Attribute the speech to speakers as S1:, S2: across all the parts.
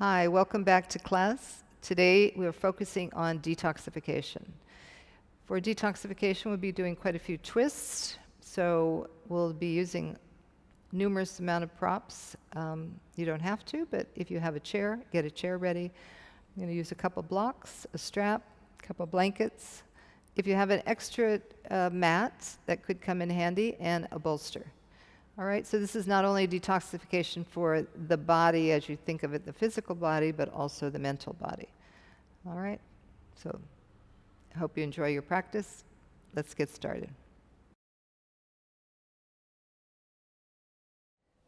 S1: Hi, welcome back to class. Today we are focusing on detoxification. For detoxification, we'll be doing quite a few twists, so we'll be using numerous amount of props. You don't have to, but if you have a chair, get a chair ready. I'm going to use a couple blocks, a strap, a couple blankets. If you have an extra mat, that could come in handy, and a bolster. All right, so this is not only detoxification for the body as you think of it, the physical body, but also the mental body. All right, so I hope you enjoy your practice. Let's get started.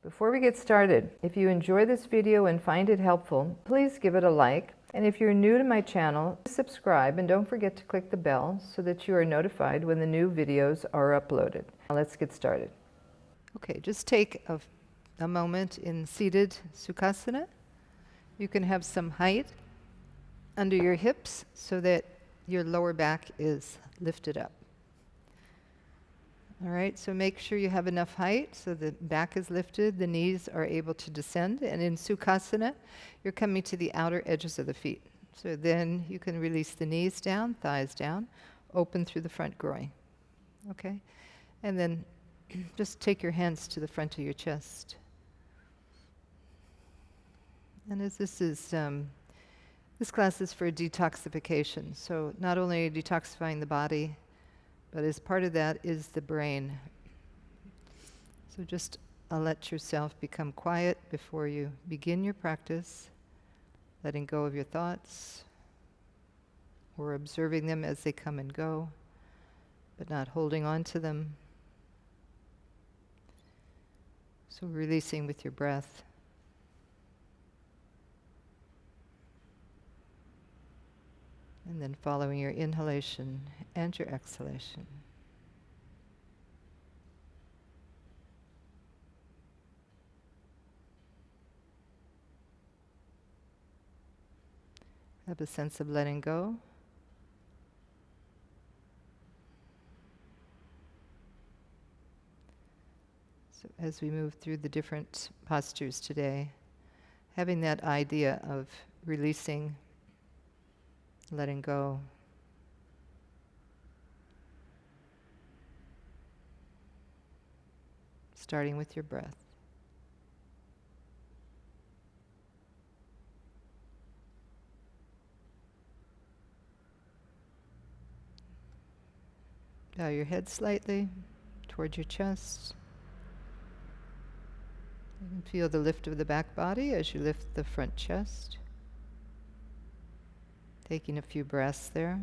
S1: Before we get started, if you enjoy this video and find it helpful, please give it a like. And if you're new to my channel, subscribe and don't forget to click the bell so that you are notified when the new videos are uploaded. Now let's get started. Okay, just take a moment in seated Sukhasana. You can have some height under your hips so that your lower back is lifted up. All right, so make sure you have enough height so the back is lifted, the knees are able to descend, and in Sukhasana, you're coming to the outer edges of the feet. So then you can release the knees down, thighs down, open through the front groin. Okay, and then just take your hands to the front of your chest. And as this class is for detoxification, so not only detoxifying the body, but as part of that is the brain. So just let yourself become quiet before you begin your practice, letting go of your thoughts, or observing them as they come and go, but not holding on to them. So releasing with your breath. And then following your inhalation and your exhalation. Have a sense of letting go. So as we move through the different postures today, having that idea of releasing, letting go, starting with your breath. Bow your head slightly towards your chest. You can feel the lift of the back body as you lift the front chest. Taking a few breaths there.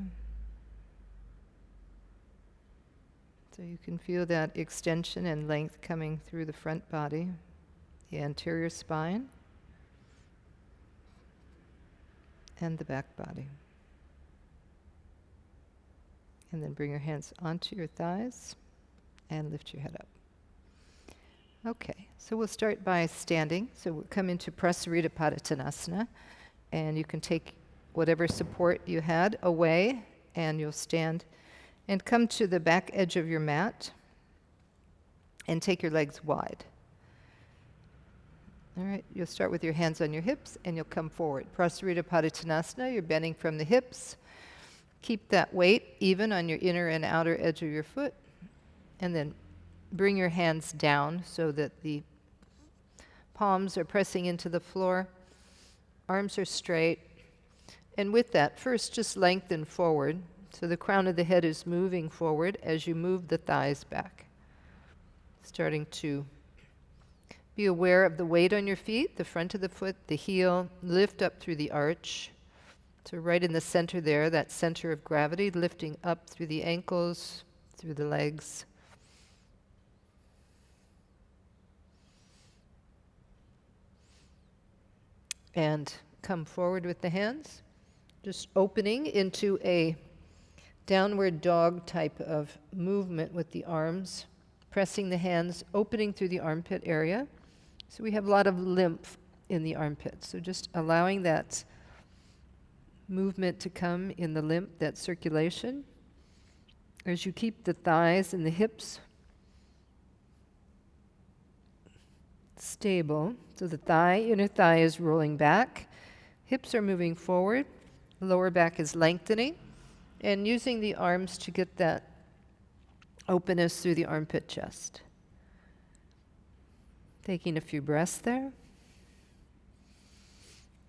S1: So you can feel that extension and length coming through the front body, the anterior spine, and the back body. And then bring your hands onto your thighs and lift your head up. Okay, so we'll start by standing. So we'll come into Prasarita Padottanasana, and you can take whatever support you had away, and you'll stand and come to the back edge of your mat and take your legs wide. All right, you'll start with your hands on your hips and you'll come forward. Prasarita Padottanasana, you're bending from the hips. Keep that weight even on your inner and outer edge of your foot, and then bring your hands down so that the palms are pressing into the floor, arms are straight. And with that, first just lengthen forward, so the crown of the head is moving forward as you move the thighs back. Starting to be aware of the weight on your feet, the front of the foot, the heel, lift up through the arch. So right in the center there, that center of gravity, lifting up through the ankles, through the legs. And come forward with the hands. Just opening into a downward dog type of movement with the arms, pressing the hands, opening through the armpit area. So we have a lot of lymph in the armpit. So just allowing that movement to come in the lymph, that circulation, as you keep the thighs and the hips stable. So the inner thigh is rolling back. Hips are moving forward. Lower back is lengthening. And using the arms to get that openness through the armpit chest. Taking a few breaths there.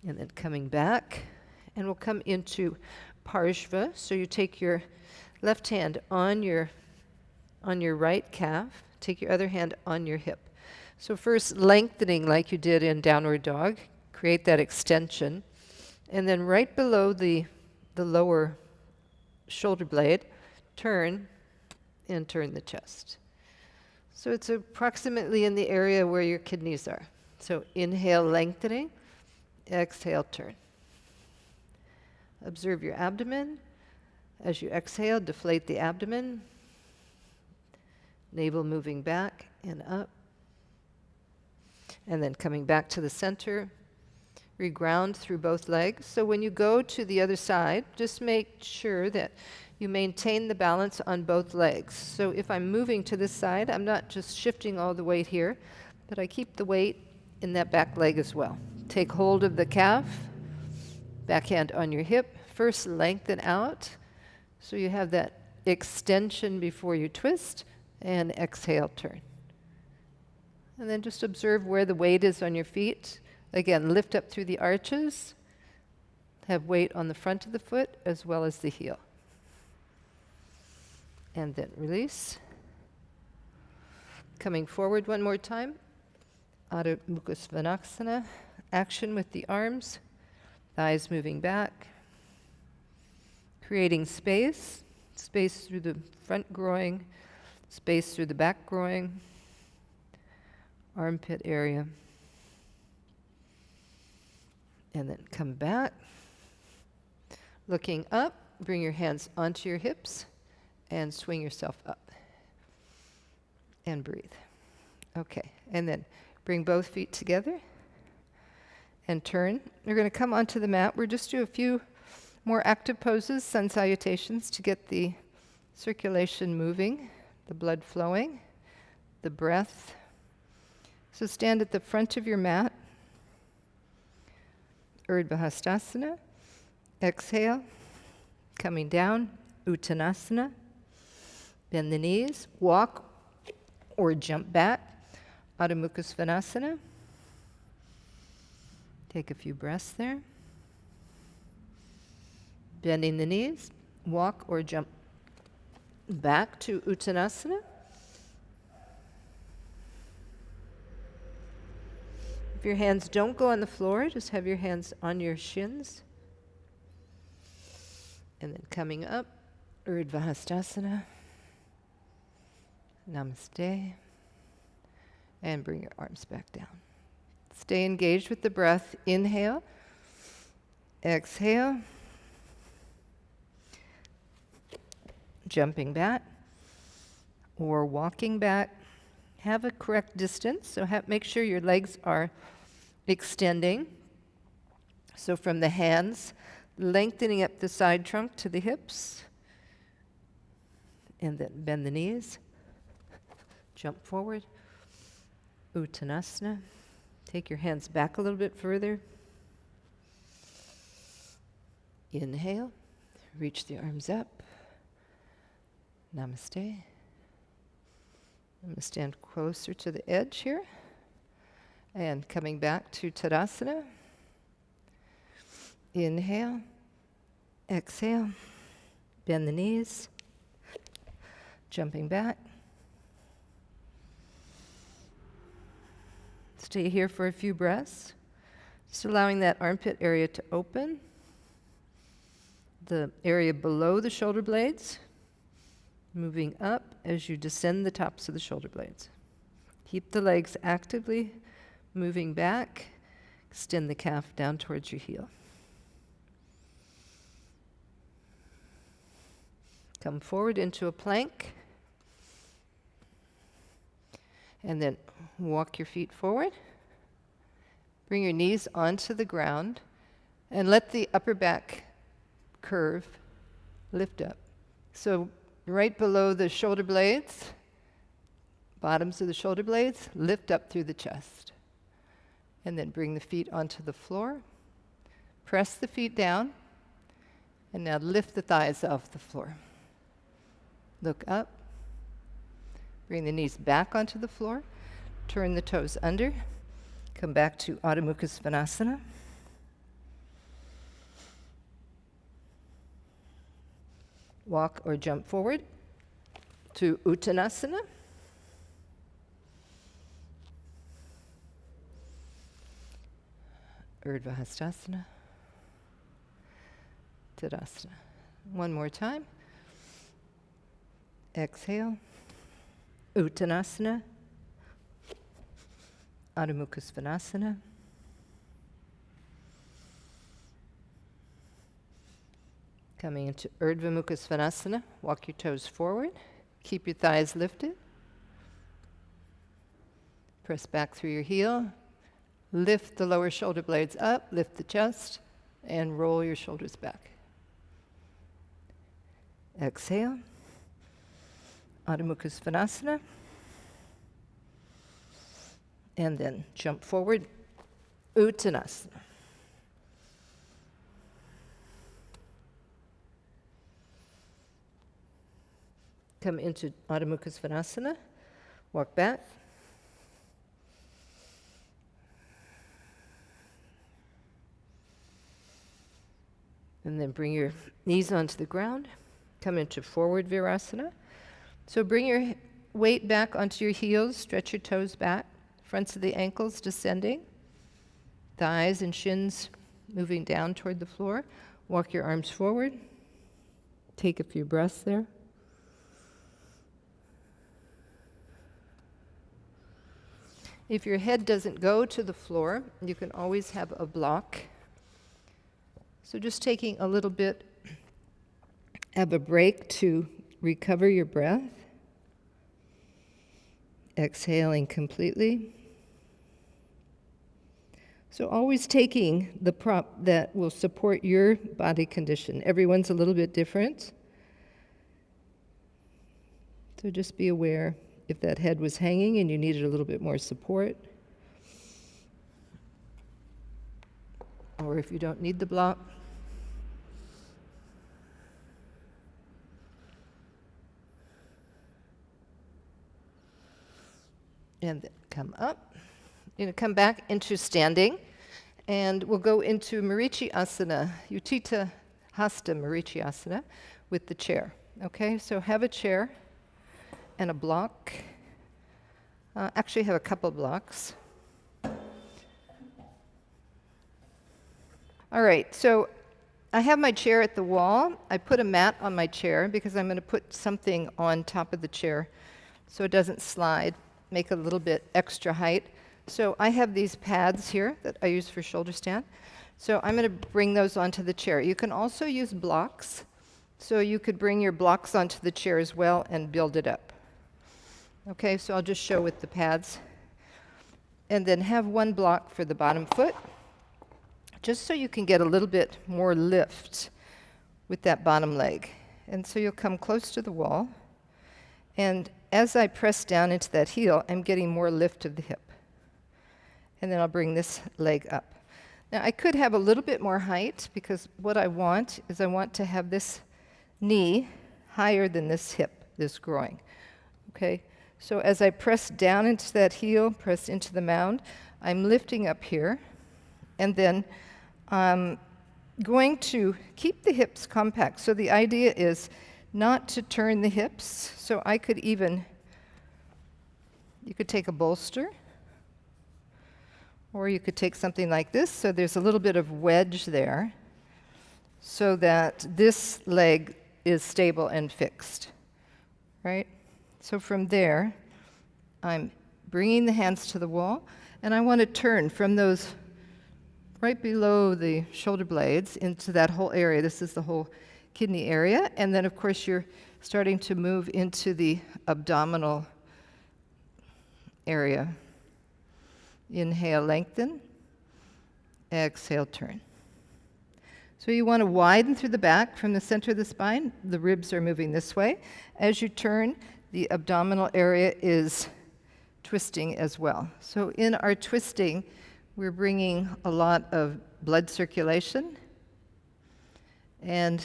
S1: And then coming back. And we'll come into Parsva. So you take your left hand on your right calf. Take your other hand on your hip. So first lengthening like you did in downward dog. Create that extension. And then right below the lower shoulder blade, turn and turn the chest. So it's approximately in the area where your kidneys are. So inhale, lengthening. Exhale, turn. Observe your abdomen. As you exhale, deflate the abdomen. Navel moving back and up. And then coming back to the center. Reground through both legs. So when you go to the other side, just make sure that you maintain the balance on both legs. So if I'm moving to this side, I'm not just shifting all the weight here, but I keep the weight in that back leg as well. Take hold of the calf, back hand on your hip. First, lengthen out. So you have that extension before you twist, and exhale, turn. And then just observe where the weight is on your feet. Again, lift up through the arches. Have weight on the front of the foot as well as the heel. And then release. Coming forward one more time. Adho Mukha. Action with the arms. Thighs moving back. Creating space. Space through the front groin. Space through the back groin. Armpit area. And then come back. Looking up, bring your hands onto your hips and swing yourself up. And breathe. Okay, and then bring both feet together and turn. We're going to come onto the mat. We'll just do a few more active poses, sun salutations, to get the circulation moving, the blood flowing, the breath. So stand at the front of your mat. Ardha Halasana. Exhale. Coming down. Uttanasana. Bend the knees. Walk or jump back. Adho Mukha. Take a few breaths there. Bending the knees. Walk or jump back to Uttanasana. If your hands don't go on the floor, just have your hands on your shins. And then coming up, Ardha Halasana. Namaste. And bring your arms back down. Stay engaged with the breath. Inhale. Exhale. Jumping back or walking back. Have a correct distance, so make sure your legs are extending. So from the hands, lengthening up the side trunk to the hips. And then bend the knees. Jump forward. Uttanasana. Take your hands back a little bit further. Inhale. Reach the arms up. Namaste. I'm going to stand closer to the edge here. And coming back to Tadasana. Inhale. Exhale. Bend the knees. Jumping back. Stay here for a few breaths. Just allowing that armpit area to open. The area below the shoulder blades. Moving up as you descend the tops of the shoulder blades. Keep the legs actively moving back. Extend the calf down towards your heel. Come forward into a plank. And then walk your feet forward. Bring your knees onto the ground and let the upper back curve lift up. So right below the shoulder blades, bottoms of the shoulder blades, lift up through the chest. And then bring the feet onto the floor. Press the feet down, and now lift the thighs off the floor. Look up. Bring the knees back onto the floor. Turn the toes under. Come back to Adho Mukha Svanasana. Walk or jump forward to Uttanasana. Ardha Halasana. Dandasana. One more time. Exhale. Uttanasana. Adho Mukha Svanasana. Coming into Ardha Mukha Svanasana. Walk your toes forward. Keep your thighs lifted. Press back through your heel. Lift the lower shoulder blades up. Lift the chest. And roll your shoulders back. Exhale. Adho Mukha Svanasana. And then jump forward. Uttanasana. Come into Adho Mukha Svanasana. Walk back. And then bring your knees onto the ground. Come into forward Virasana. So bring your weight back onto your heels. Stretch your toes back. Fronts of the ankles descending. Thighs and shins moving down toward the floor. Walk your arms forward. Take a few breaths there. If your head doesn't go to the floor, you can always have a block. So just taking a little bit of a break to recover your breath. Exhaling completely. So always taking the prop that will support your body condition. Everyone's a little bit different. So just be aware if that head was hanging and you needed a little bit more support. Or if you don't need the block. And then come up. You're going to come back into standing, and we'll go into Marichyasana, Utthita Hasta Marichyasana, with the chair. Okay, so have a chair and a block. Actually, have a couple blocks. All right, so I have my chair at the wall. I put a mat on my chair because I'm going to put something on top of the chair so it doesn't slide. Make a little bit extra height. So I have these pads here that I use for shoulder stand. So I'm going to bring those onto the chair. You can also use blocks. So you could bring your blocks onto the chair as well and build it up. Okay, so I'll just show with the pads. And then have one block for the bottom foot, just so you can get a little bit more lift with that bottom leg. And so you'll come close to the wall. And as I press down into that heel, I'm getting more lift of the hip. And then I'll bring this leg up. Now I could have a little bit more height because what I want is I want to have this knee higher than this hip, this groin. Okay? So as I press down into that heel, press into the mound, I'm lifting up here. And then I'm going to keep the hips compact. So the idea is not to turn the hips. So I could even, you could take a bolster, or you could take something like this. So there's a little bit of wedge there so that this leg is stable and fixed, right? So from there, I'm bringing the hands to the wall, and I want to turn from those right below the shoulder blades into that whole area. This is the whole kidney area. And then, of course, you're starting to move into the abdominal area. Inhale, lengthen. Exhale, turn. So you want to widen through the back from the center of the spine. The ribs are moving this way. As you turn, the abdominal area is twisting as well. So in our twisting, we're bringing a lot of blood circulation And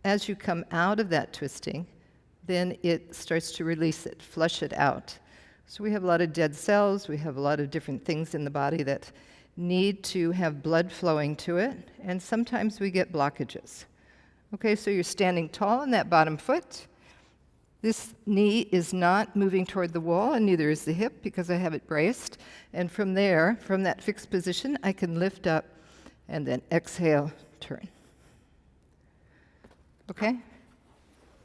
S1: as you come out of that twisting, then it starts to release it, flush it out. So we have a lot of dead cells, we have a lot of different things in the body that need to have blood flowing to it, and sometimes we get blockages. Okay, so you're standing tall on that bottom foot. This knee is not moving toward the wall, and neither is the hip because I have it braced. And from there, from that fixed position, I can lift up and then exhale, turn. Okay?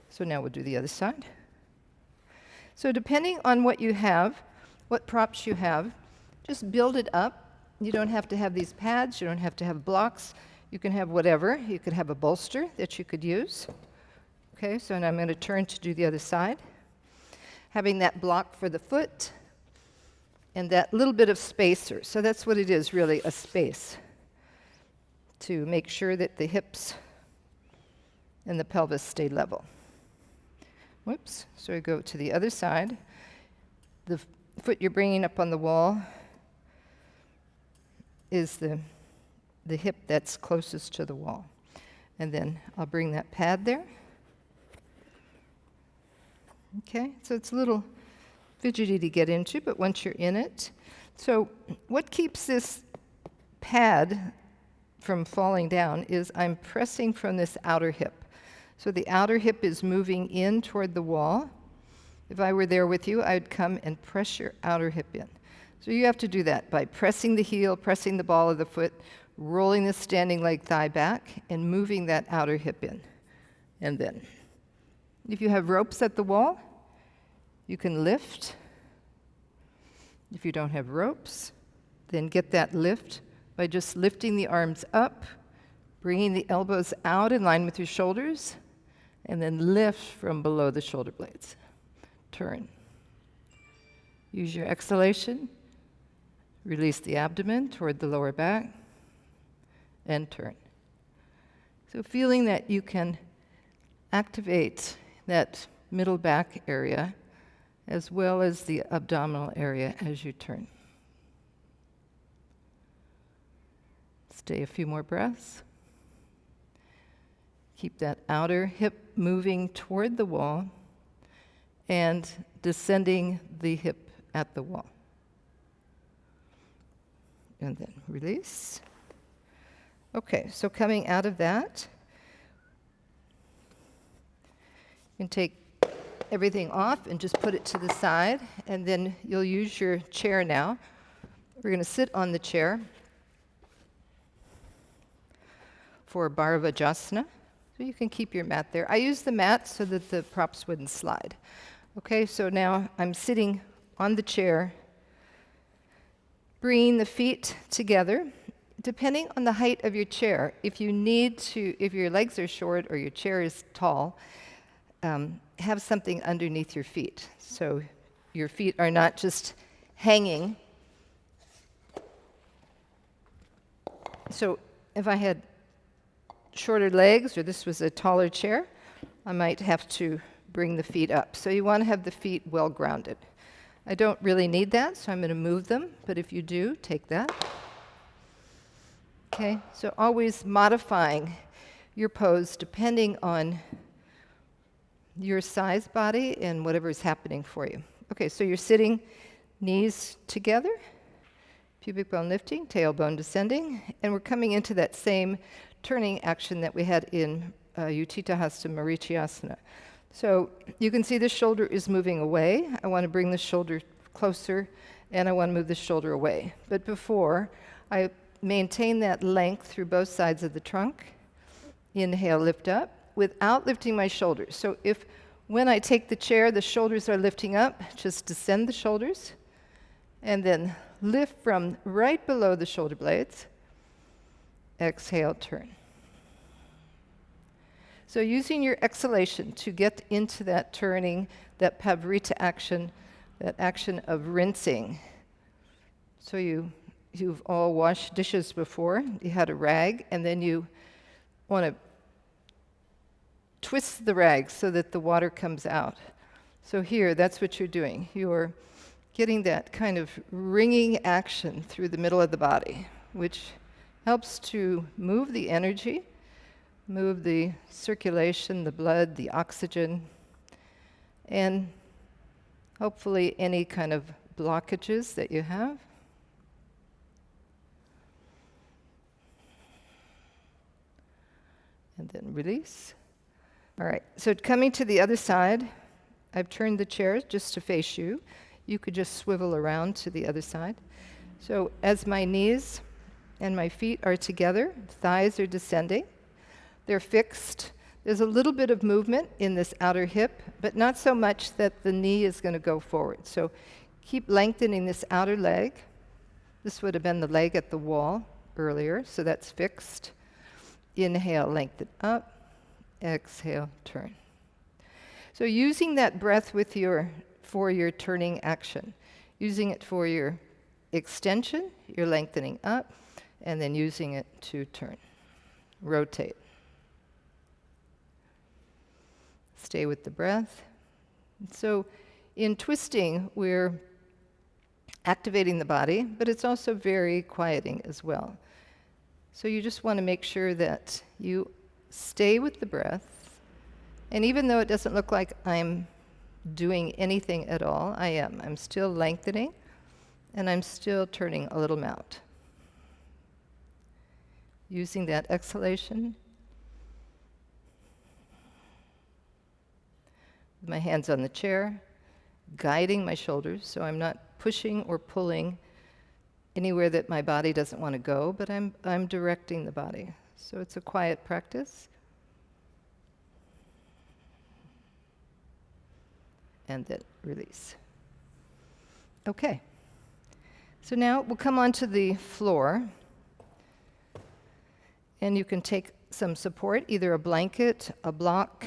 S1: So now we'll do the other side. So depending on what you have, what props you have, just build it up. You don't have to have these pads, you don't have to have blocks. You can have whatever. You could have a bolster that you could use. Okay, so now I'm going to turn to do the other side. Having that block for the foot and that little bit of spacer. So that's what it is, really, a space to make sure that the hips and the pelvis stay level. Whoops, so I go to the other side. The foot you're bringing up on the wall is the hip that's closest to the wall. And then I'll bring that pad there. Okay, so it's a little fidgety to get into, but once you're in it. So what keeps this pad from falling down is I'm pressing from this outer hip. So the outer hip is moving in toward the wall. If I were there with you, I'd come and press your outer hip in. So you have to do that by pressing the heel, pressing the ball of the foot, rolling the standing leg thigh back, and moving that outer hip in. And then, if you have ropes at the wall, you can lift. If you don't have ropes, then get that lift by just lifting the arms up, bringing the elbows out in line with your shoulders, and then lift from below the shoulder blades. Turn. Use your exhalation. Release the abdomen toward the lower back, and turn. So feeling that you can activate that middle back area as well as the abdominal area as you turn. Stay a few more breaths. Keep that outer hip moving toward the wall and descending the hip at the wall. And then release. Okay, so coming out of that, you can take everything off and just put it to the side, and then you'll use your chair now. We're going to sit on the chair for Bharadvajasana. So you can keep your mat there. I use the mat so that the props wouldn't slide. Okay, so now I'm sitting on the chair, bringing the feet together. Depending on the height of your chair, if you need to, if your legs are short or your chair is tall, have something underneath your feet. So your feet are not just hanging. So if I had shorter legs or this was a taller chair, I might have to bring the feet up. So you want to have the feet well grounded. I don't really need that, so I'm going to move them, but if you do, take that. Okay, so always modifying your pose depending on your size body and whatever is happening for you. Okay, so you're sitting, knees together, pubic bone lifting, tailbone descending, and we're coming into that same turning action that we had in Utthita Hasta Marichyasana. So you can see the shoulder is moving away. I want to bring the shoulder closer, and I want to move the shoulder away. But before, I maintain that length through both sides of the trunk. Inhale, lift up, without lifting my shoulders. So if when I take the chair, the shoulders are lifting up, just descend the shoulders, and then lift from right below the shoulder blades. Exhale, turn. So using your exhalation to get into that turning, that Parvarita action, that action of rinsing. So you've all washed dishes before. You had a rag, and then you want to twist the rag so that the water comes out. So here, that's what you're doing. You're getting that kind of wringing action through the middle of the body, which helps to move the energy, Move the circulation, the blood, the oxygen, and hopefully any kind of blockages that you have. And then release. All right, so coming to the other side, I've turned the chair just to face you. You could just swivel around to the other side. So as my knees and my feet are together, thighs are descending. They're fixed. There's a little bit of movement in this outer hip, but not so much that the knee is going to go forward. So keep lengthening this outer leg. This would have been the leg at the wall earlier, so that's fixed. Inhale, lengthen up. Exhale, turn. So using that breath for your turning action, using it for your extension, you're lengthening up, and then using it to turn. Rotate. Stay with the breath. So in twisting, we're activating the body, but it's also very quieting as well. So you just want to make sure that you stay with the breath. And even though it doesn't look like I'm doing anything at all, I am. I'm still lengthening, and I'm still turning a little amount. Using that exhalation. With my hands on the chair, guiding my shoulders, so I'm not pushing or pulling anywhere that my body doesn't want to go, but I'm directing the body. So it's a quiet practice. And then release. Okay. So now we'll come onto the floor. And you can take some support, either a blanket, a block.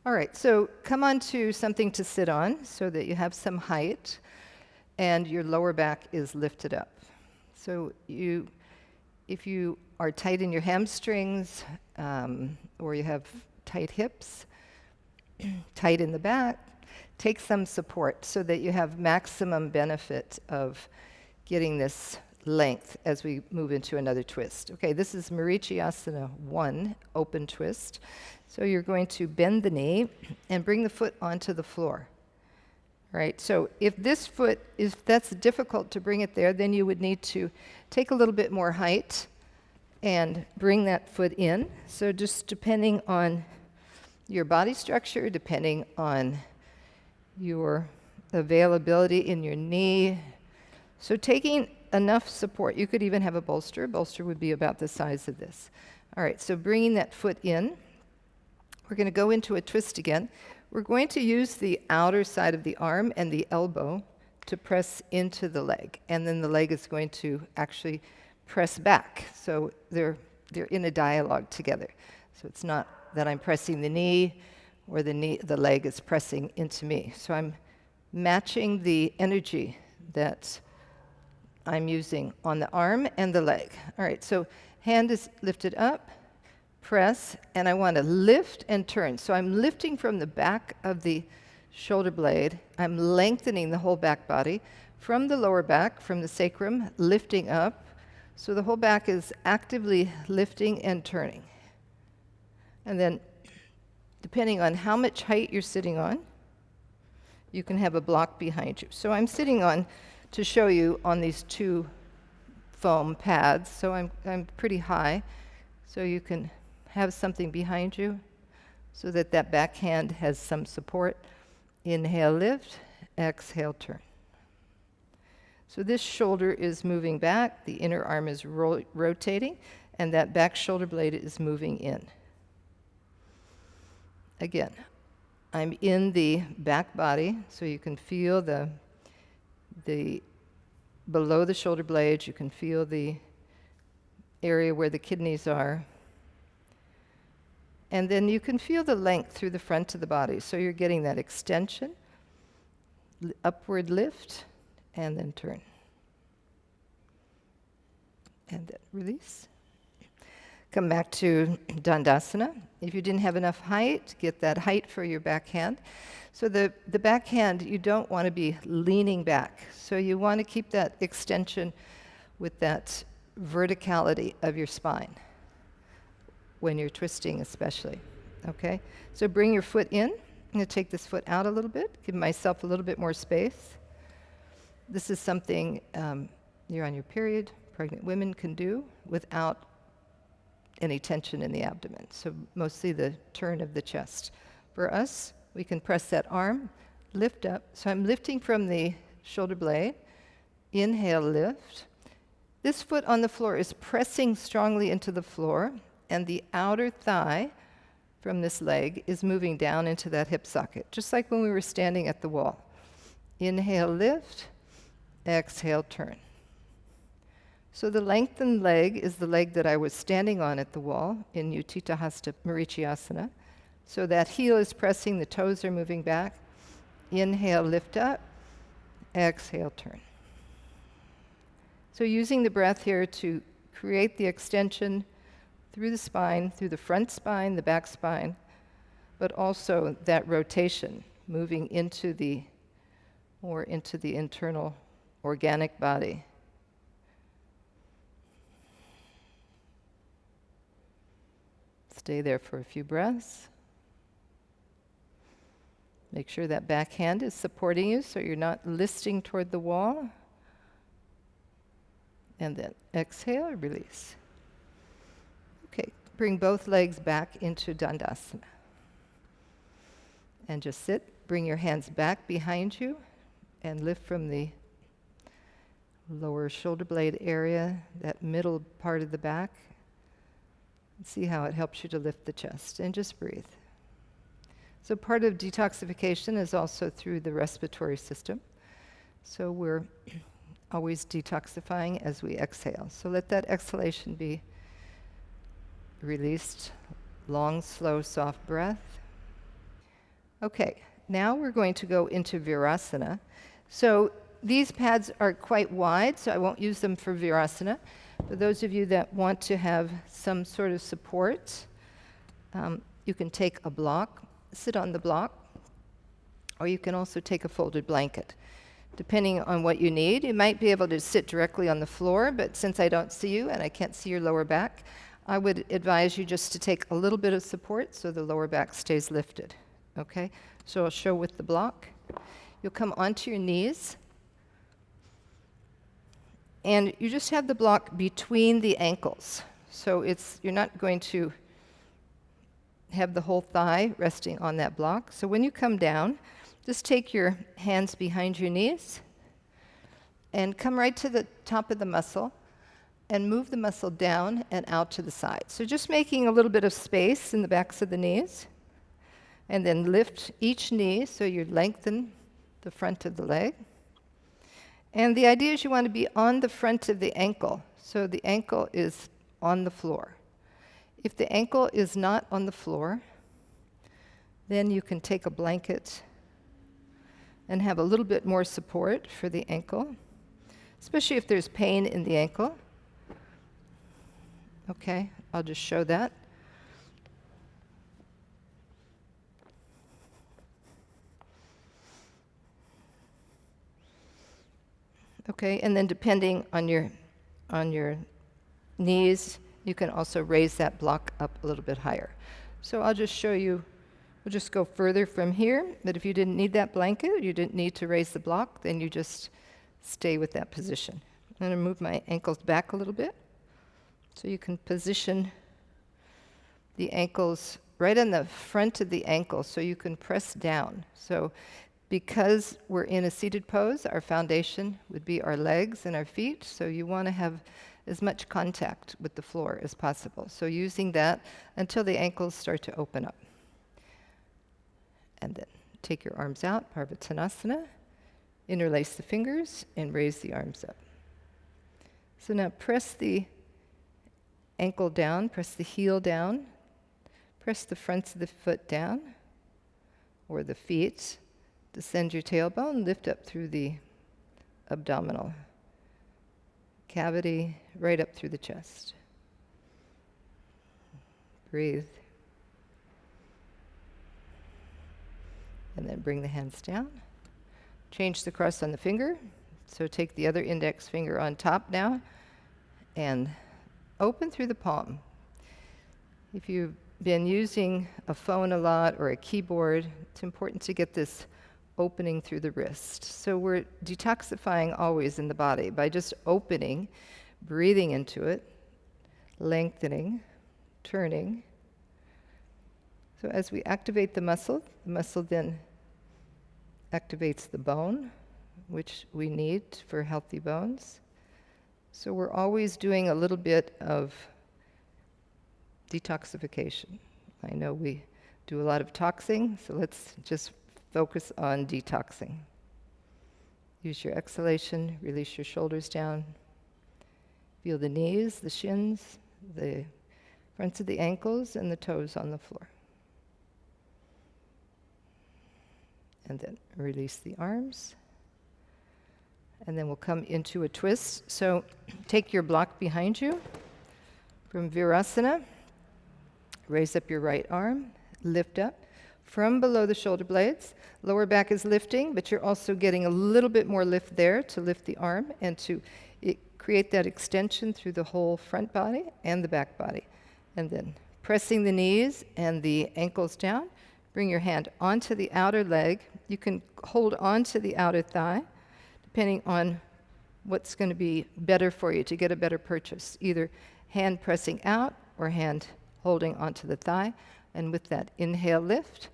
S1: All right, so come onto something to sit on so that you have some height and your lower back is lifted up. So if you are tight in your hamstrings or you have tight hips, tight in the back, take some support so that you have maximum benefit of getting this length as we move into another twist. Okay, this is Marichyasana I, open twist. So you're going to bend the knee and bring the foot onto the floor. Right, so if that's difficult to bring it there, then you would need to take a little bit more height and bring that foot in. So just depending on your body structure, depending on your availability in your knee. So taking enough support, you could even have a bolster. A bolster would be about the size of this. All right, so bringing that foot in. We're going to go into a twist again. We're going to use the outer side of the arm and the elbow to press into the leg. And then the leg is going to actually press back. So they're in a dialogue together. So it's not that I'm pressing the knee or the leg is pressing into me. So I'm matching the energy that I'm using on the arm and the leg. All right, so hand is lifted up. Press, and I want to lift and turn. So I'm lifting from the back of the shoulder blade. I'm lengthening the whole back body from the lower back, from the sacrum, lifting up. So the whole back is actively lifting and turning. And then, depending on how much height you're sitting on, you can have a block behind you. So I'm sitting on, to show you, on these two foam pads. So I'm pretty high. So you can have something behind you so that that back hand has some support. Inhale, lift. Exhale, turn. So this shoulder is moving back, the inner arm is rotating, and that back shoulder blade is moving in. Again, I'm in the back body, so you can feel the below the shoulder blades, you can feel the area where the kidneys are. And then you can feel the length through the front of the body. So you're getting that extension, upward lift, and then turn. And then release. Come back to Dandasana. If you didn't have enough height, get that height for your back hand. So the back hand, you don't want to be leaning back. So you want to keep that extension with that verticality of your spine. when you're twisting especially. Okay? So bring your foot in. I'm going to take this foot out a little bit, give myself a little bit more space. This is something you're on your period, pregnant women can do without any tension in the abdomen. So mostly the turn of the chest. For us, we can press that arm, lift up. So I'm lifting from the shoulder blade. Inhale, lift. This foot on the floor is pressing strongly into the floor, and the outer thigh from this leg is moving down into that hip socket, just like when we were standing at the wall. Inhale, lift. Exhale, turn. So the lengthened leg is the leg that I was standing on at the wall in Utthita Hasta Marichyasana. So that heel is pressing, the toes are moving back. Inhale, lift up. Exhale, turn. So using the breath here to create the extension through the spine, through the front spine, the back spine, but also that rotation, moving into the internal organic body. Stay there for a few breaths. Make sure that back hand is supporting you so you're not listing toward the wall. And then exhale, release. Okay, bring both legs back into Dandasana. And just sit. Bring your hands back behind you and lift from the lower shoulder blade area, that middle part of the back. And see how it helps you to lift the chest. And just breathe. So part of detoxification is also through the respiratory system. So we're always detoxifying as we exhale. So let that exhalation be released. Long, slow, soft breath. Okay, now we're going to go into Virasana. So these pads are quite wide, so I won't use them for Virasana. For those of you that want to have some sort of support, you can take a block, sit on the block, or you can also take a folded blanket. Depending on what you need, you might be able to sit directly on the floor, but since I don't see you and I can't see your lower back, I would advise you just to take a little bit of support so the lower back stays lifted. Okay? So I'll show with the block. You'll come onto your knees, and you just have the block between the ankles. So you're not going to have the whole thigh resting on that block. So when you come down, just take your hands behind your knees and come right to the top of the muscle and move the muscle down and out to the side. So just making a little bit of space in the backs of the knees, and then lift each knee so you lengthen the front of the leg. And the idea is you want to be on the front of the ankle, so the ankle is on the floor. If the ankle is not on the floor, then you can take a blanket and have a little bit more support for the ankle, especially if there's pain in the ankle. Okay, I'll just show that. Okay, and then depending on your knees, you can also raise that block up a little bit higher. So I'll just show you, we'll just go further from here, but if you didn't need that blanket, you didn't need to raise the block, then you just stay with that position. I'm going to move my ankles back a little bit, so you can position the ankles right on the front of the ankle, so you can press down. So because we're in a seated pose, our foundation would be our legs and our feet, so you want to have as much contact with the floor as possible. So using that until the ankles start to open up. And then take your arms out, Parvatasana, interlace the fingers, and raise the arms up. So now press the ankle down, press the heel down, press the fronts of the foot down, or the feet. Descend your tailbone, lift up through the abdominal cavity, right up through the chest. Breathe. And then bring the hands down. Change the cross on the finger. So take the other index finger on top now and open through the palm. If you've been using a phone a lot or a keyboard, it's important to get this opening through the wrist. So we're detoxifying always in the body by just opening, breathing into it, lengthening, turning. So as we activate the muscle then activates the bone, which we need for healthy bones. So we're always doing a little bit of detoxification. I know we do a lot of toxing, so let's just focus on detoxing. Use your exhalation, release your shoulders down. Feel the knees, the shins, the fronts of the ankles, and the toes on the floor. And then release the arms. And then we'll come into a twist. So take your block behind you from Virasana. Raise up your right arm, lift up from below the shoulder blades. Lower back is lifting, but you're also getting a little bit more lift there to lift the arm and to create that extension through the whole front body and the back body. And then pressing the knees and the ankles down. Bring your hand onto the outer leg. You can hold onto the outer thigh, depending on what's going to be better for you to get a better purchase. Either hand pressing out or hand holding onto the thigh. And with that, inhale, lift,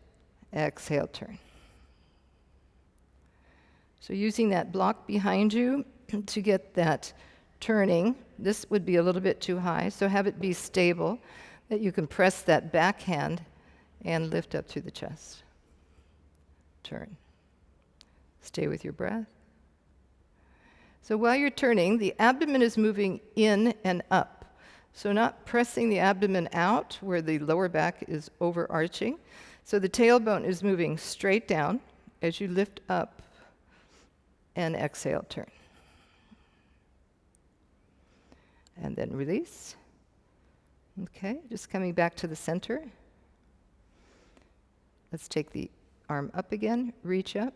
S1: exhale, turn. So using that block behind you to get that turning, this would be a little bit too high, so have it be stable, that you can press that back hand and lift up through the chest. Turn. Stay with your breath. So while you're turning, the abdomen is moving in and up. So not pressing the abdomen out where the lower back is overarching. So the tailbone is moving straight down as you lift up and exhale, turn. And then release. Okay, just coming back to the center. Let's take the arm up again, reach up.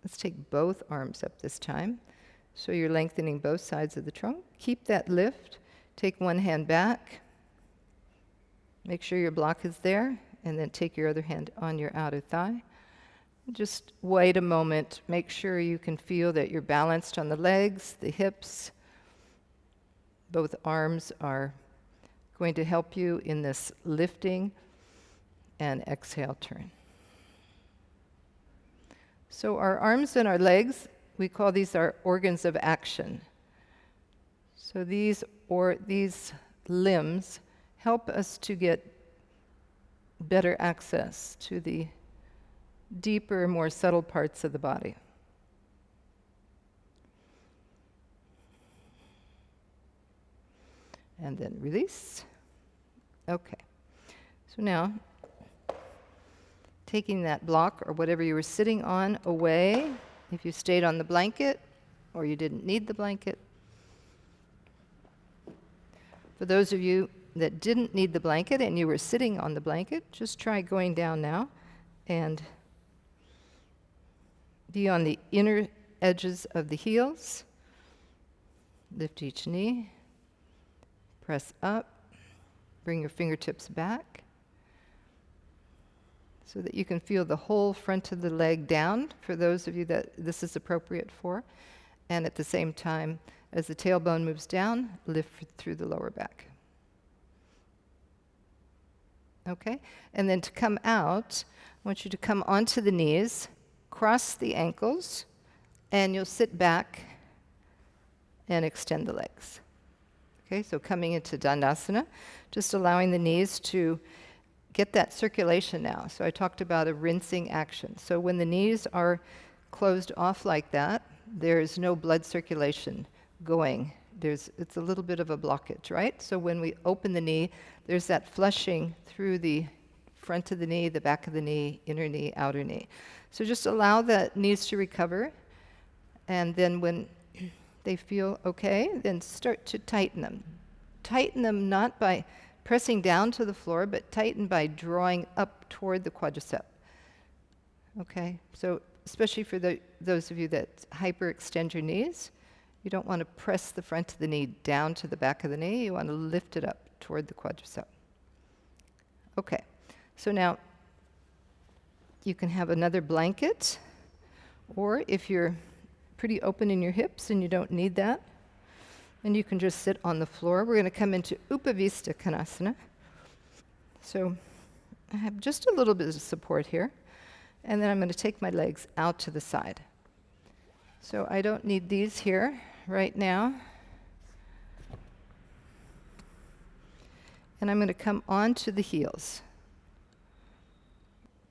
S1: Let's take both arms up this time. So you're lengthening both sides of the trunk. Keep that lift. Take one hand back. Make sure your block is there, and then take your other hand on your outer thigh. Just wait a moment. Make sure you can feel that you're balanced on the legs, the hips. Both arms are going to help you in this lifting. And exhale, turn. So our arms and our legs, we call these our organs of action. So these limbs help us to get better access to the deeper, more subtle parts of the body. And then release. Okay. So now, taking that block or whatever you were sitting on away, if you stayed on the blanket or you didn't need the blanket. For those of you that didn't need the blanket and you were sitting on the blanket, just try going down now and be on the inner edges of the heels. Lift each knee, press up, bring your fingertips back, so that you can feel the whole front of the leg down for those of you that this is appropriate for. And at the same time, as the tailbone moves down, lift through the lower back. Okay? And then to come out, I want you to come onto the knees, cross the ankles, and you'll sit back and extend the legs. Okay, so coming into Dandasana, just allowing the knees to get that circulation now. So I talked about a rinsing action. So when the knees are closed off like that, there's no blood circulation going. It's a little bit of a blockage, right? So when we open the knee, there's that flushing through the front of the knee, the back of the knee, inner knee, outer knee. So just allow the knees to recover. And then when they feel okay, then start to tighten them. Tighten them not by pressing down to the floor, but tighten by drawing up toward the quadricep. Okay, so especially for those of you that hyperextend your knees, you don't want to press the front of the knee down to the back of the knee. You want to lift it up toward the quadricep. Okay, so now you can have another blanket, or if you're pretty open in your hips and you don't need that, then you can just sit on the floor. We're going to come into Upavistha Konasana. So I have just a little bit of support here, and then I'm going to take my legs out to the side. So I don't need these here right now. And I'm going to come onto the heels.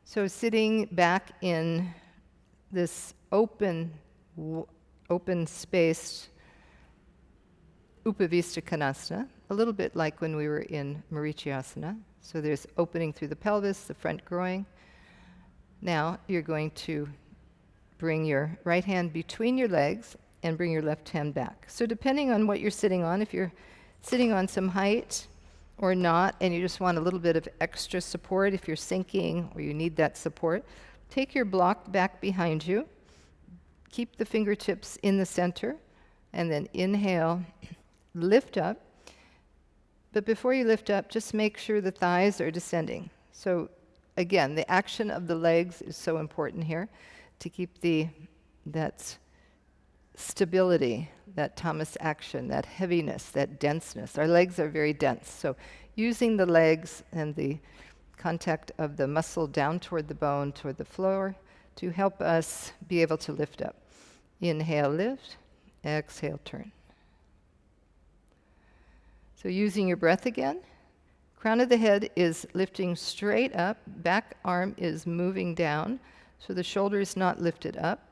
S1: So sitting back in this open spaced Upavistha Konasana, a little bit like when we were in Marichyasana. So there's opening through the pelvis, the front groin. Now you're going to bring your right hand between your legs and bring your left hand back. So depending on what you're sitting on, if you're sitting on some height or not, and you just want a little bit of extra support, if you're sinking or you need that support, take your block back behind you, keep the fingertips in the center, and then inhale, lift up. But before you lift up, just make sure the thighs are descending. So again, the action of the legs is so important here to keep that stability, that tamas action, that heaviness, that denseness. Our legs are very dense. So using the legs and the contact of the muscle down toward the bone, toward the floor, to help us be able to lift up. Inhale, lift. Exhale, turn. So using your breath again. Crown of the head is lifting straight up. Back arm is moving down. So the shoulder is not lifted up.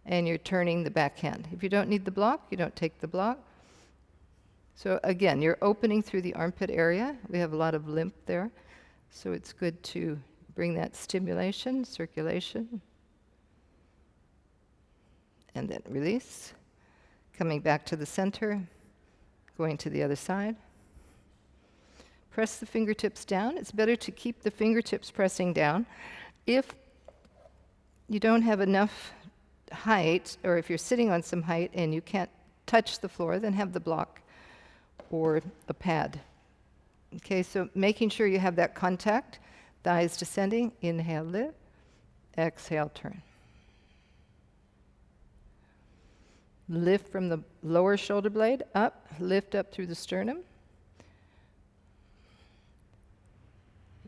S1: And you're turning the back hand. If you don't need the block, you don't take the block. So again, you're opening through the armpit area. We have a lot of lymph there. So it's good to bring that stimulation, circulation. And then release. Coming back to the center, going to the other side. Press the fingertips down. It's better to keep the fingertips pressing down. If you don't have enough height, or if you're sitting on some height and you can't touch the floor, then have the block or a pad. Okay, so making sure you have that contact, thighs descending, inhale, lift, exhale, turn. Lift from the lower shoulder blade up, lift up through the sternum.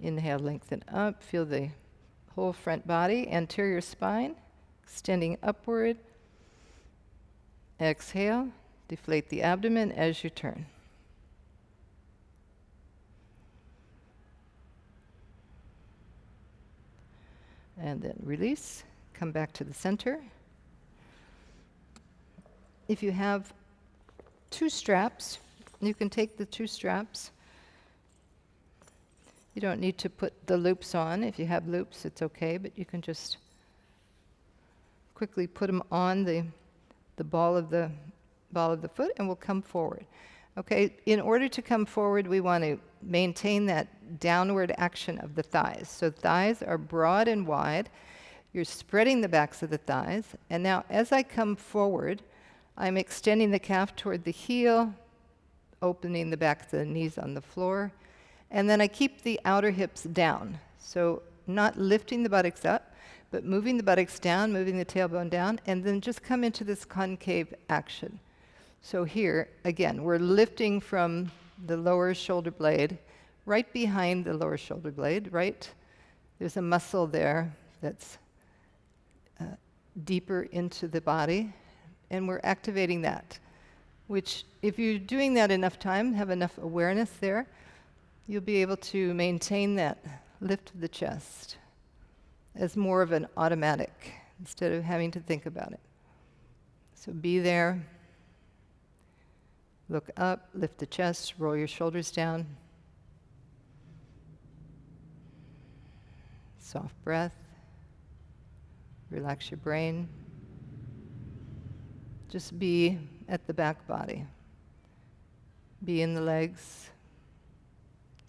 S1: Inhale, lengthen up, feel the whole front body, anterior spine, extending upward. Exhale, deflate the abdomen as you turn. And then release, come back to the center. If you have 2 straps, you can take the 2 straps. You don't need to put the loops on. If you have loops, it's okay, but you can just quickly put them on the ball of the foot, and we'll come forward. Okay, in order to come forward, we want to maintain that downward action of the thighs. So thighs are broad and wide. You're spreading the backs of the thighs. And now as I come forward, I'm extending the calf toward the heel, opening the back of the knees on the floor. And then I keep the outer hips down. So not lifting the buttocks up, but moving the buttocks down, moving the tailbone down, and then just come into this concave action. So here, again, we're lifting from the lower shoulder blade, right behind the lower shoulder blade, right? There's a muscle there that's deeper into the body, and we're activating that, which if you're doing that enough time, have enough awareness there, you'll be able to maintain that lift of the chest as more of an automatic instead of having to think about it. So be there. Look up, lift the chest, roll your shoulders down. Soft breath. Relax your brain. Just be at the back body. Be in the legs.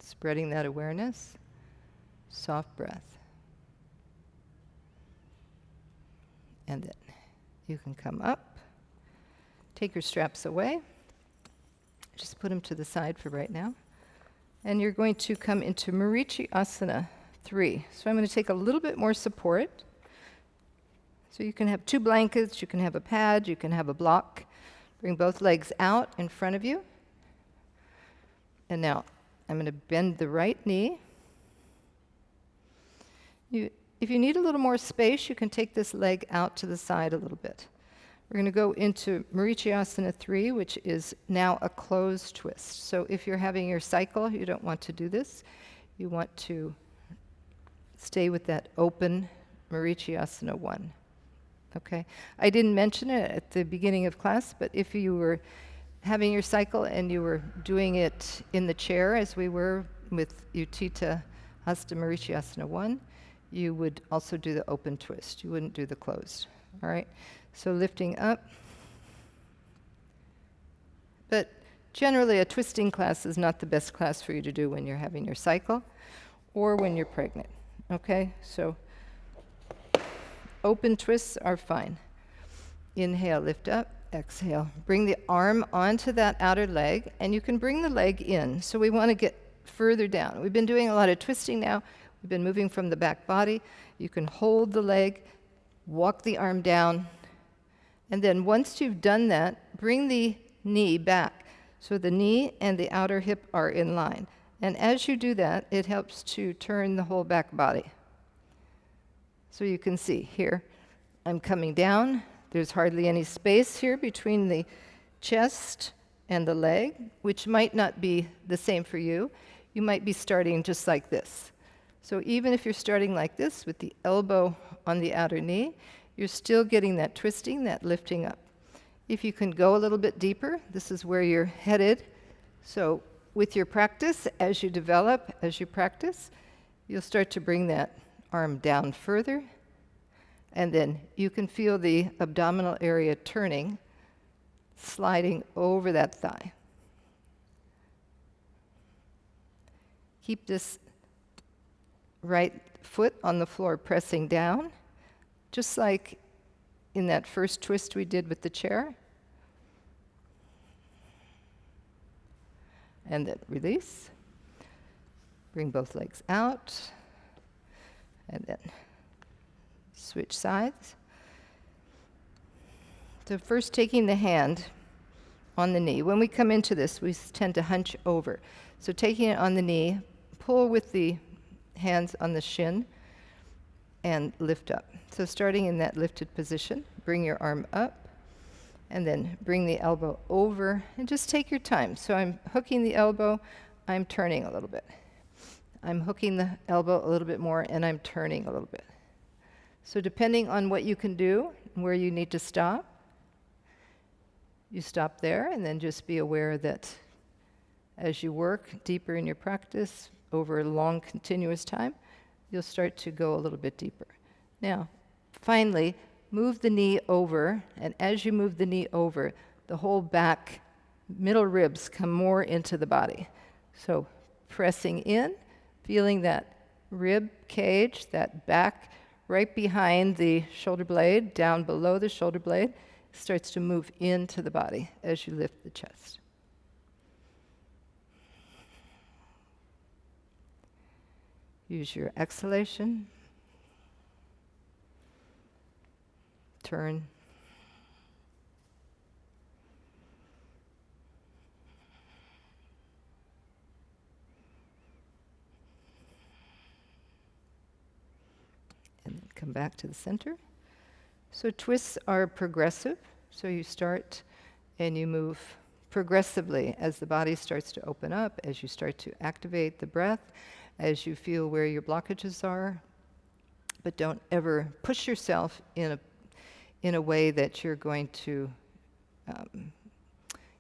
S1: Spreading that awareness. Soft breath. And then you can come up. Take your straps away. Just put them to the side for right now. And you're going to come into Marichyasana III. So I'm going to take a little bit more support. So you can have 2 blankets, you can have a pad, you can have a block. Bring both legs out in front of you. And now I'm going to bend the right knee. If you need a little more space, you can take this leg out to the side a little bit. We're going to go into Marichyasana III, which is now a closed twist. So if you're having your cycle, you don't want to do this. You want to stay with that open Marichyasana I. Okay? I didn't mention it at the beginning of class, but if you were having your cycle and you were doing it in the chair, as we were with Utthita Hasta Marichyasana I, you would also do the open twist. You wouldn't do the closed. All right? So lifting up. But generally, a twisting class is not the best class for you to do when you're having your cycle or when you're pregnant. Okay? So open twists are fine. Inhale, lift up. Exhale. Bring the arm onto that outer leg, and you can bring the leg in. So we want to get further down. We've been doing a lot of twisting now. We've been moving from the back body. You can hold the leg, walk the arm down, and then once you've done that, bring the knee back. So the knee and the outer hip are in line. And as you do that, it helps to turn the whole back body. So you can see here, I'm coming down. There's hardly any space here between the chest and the leg, which might not be the same for you. You might be starting just like this. So even if you're starting like this with the elbow on the outer knee, you're still getting that twisting, that lifting up. If you can go a little bit deeper, this is where you're headed. So with your practice, as you develop, as you practice, you'll start to bring that arm down further. And then you can feel the abdominal area turning, sliding over that thigh. Keep this right foot on the floor pressing down, just like in that first twist we did with the chair. And then release. Bring both legs out. And then switch sides. So first taking the hand on the knee. When we come into this, we tend to hunch over. So taking it on the knee, pull with the hands on the shin and lift up. So starting in that lifted position, bring your arm up and then bring the elbow over and just take your time. So I'm hooking the elbow, I'm turning a little bit. I'm hooking the elbow a little bit more and I'm turning a little bit. So depending on what you can do, where you need to stop, you stop there and then just be aware that as you work deeper in your practice over a long continuous time, you'll start to go a little bit deeper. Now, finally, move the knee over, and as you move the knee over, the whole back, middle ribs come more into the body. So pressing in, feeling that rib cage, that back right behind the shoulder blade, down below the shoulder blade, starts to move into the body as you lift the chest. Use your exhalation. Turn. And then come back to the center. So twists are progressive. So you start and you move progressively as the body starts to open up, as you start to activate the breath, as you feel where your blockages are. But don't ever push yourself in a way that you're going to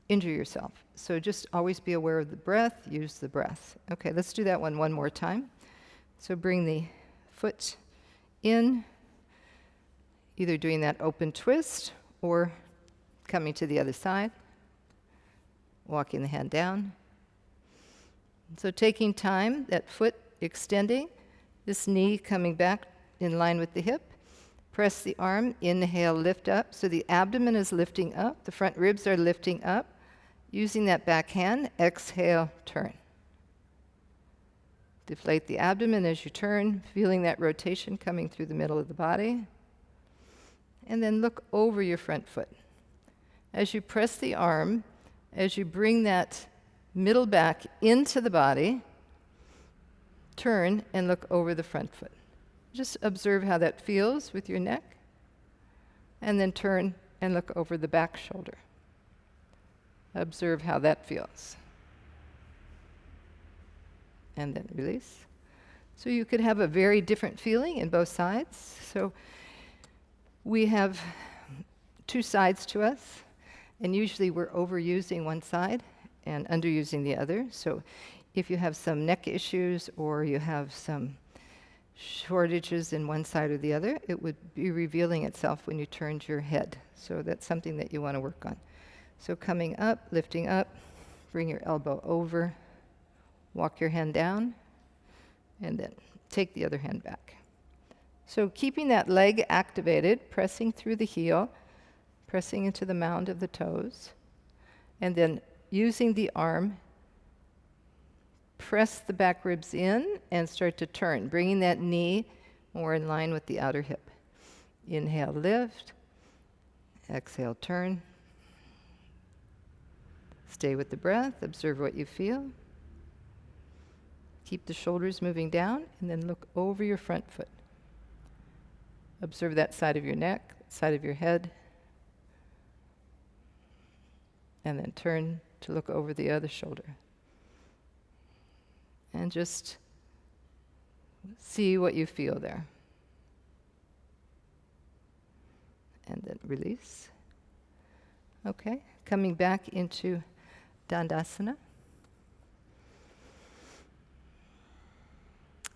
S1: injure yourself. So just always be aware of the breath, use the breath. Okay, let's do that one more time. So bring the foot in, either doing that open twist or coming to the other side, walking the hand down. So taking time, that foot extending, this knee coming back in line with the hip. Press the arm, inhale, lift up. So the abdomen is lifting up, the front ribs are lifting up. Using that back hand, exhale, turn. Deflate the abdomen as you turn, feeling that rotation coming through the middle of the body. And then look over your front foot. As you press the arm, as you bring that middle back into the body, turn and look over the front foot. Just observe how that feels with your neck. And then turn and look over the back shoulder. Observe how that feels. And then release. So you could have a very different feeling in both sides. So we have two sides to us, and usually we're overusing one side and underusing the other. So if you have some neck issues or you have some shortages in one side or the other, it would be revealing itself when you turned your head. So that's something that you want to work on. So coming up, lifting up, bring your elbow over, walk your hand down, and then take the other hand back. So keeping that leg activated, pressing through the heel, pressing into the mound of the toes, and then using the arm, press the back ribs in and start to turn, bringing that knee more in line with the outer hip. Inhale, lift. Exhale, turn. Stay with the breath. Observe what you feel. Keep the shoulders moving down, and then look over your front foot. Observe that side of your neck, side of your head, and then turn to look over the other shoulder. And just see what you feel there. And then release. Okay, coming back into Dandasana.